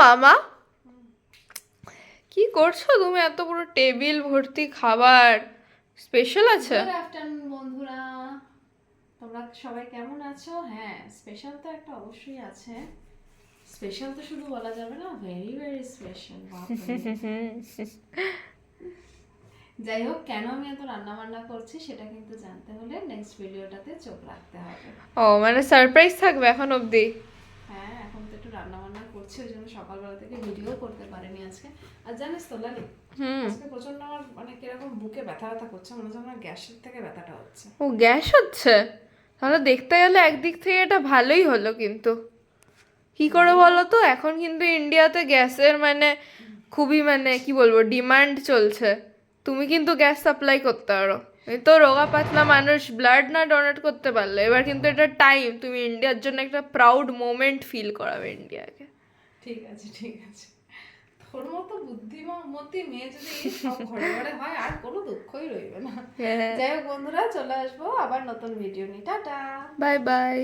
মামা কি করছো তুমি? এত পুরো টেবিল ভর্তি খাবার, স্পেশাল আছে? গুড আফটারনুন বন্ধুরা, তোমরা সবাই কেমন আছো? হ্যাঁ, স্পেশাল তো একটা অবশ্যই আছে। স্পেশাল তো শুধু বলা যাবে না, ভেরি ভেরি স্পেশাল। যাই হোক, কেন আমি এত রান্না বান্না করছি সেটা কিন্তু জানতে হলে নেক্সট ভিডিওটাতে চোখ রাখতে হবে। ও মানে সারপ্রাইজ থাকবে এখন অবধি? হ্যাঁ, এখন তো একটু রান্না বান্না করছি, ওই জন্য সকালবেলা থেকে ভিডিও করতে পারিনি আজকে। আর জানিস তো লালি, আজকে প্রচন্ড আমার মানে কিরকম বুকে ব্যথা ব্যথা করছে, মনে হচ্ছে আমার গ্যাসের থেকে ব্যথাটা হচ্ছে। ও গ্যাস হচ্ছে? তাহলে দেখতে গেলে একদিক থেকে এটা ভালোই হলো, কিন্তু কি করে বলো তো, এখন কিন্তু ইন্ডিয়াতে গ্যাসের মানে খুবই মানে কি বলবো ডিমান্ড চলছে। তুমি কিন্তু গ্যাস সাপ্লাই করতে পারো। এই তো রোগা পাতলা মানুষ ব্লাড না ডোনেট করতে পারলে, এবার কিন্তু এটা টাইম, তুমি ইন্ডিয়ার জন্য একটা প্রাউড মোমেন্ট ফিল করাবে ইন্ডিয়াকে। ঠিক আছে ঠিক আছে, তোর মতো বুদ্ধিমতী মেয়ে যদি সব ঘরে ঘরে হয় আর কোনো দুঃখই রইবে না। হ্যাঁ, যাই হোক বন্ধুরা, চলে আসবো আবার নতুন ভিডিও নিয়ে। টাটা। Bye bye.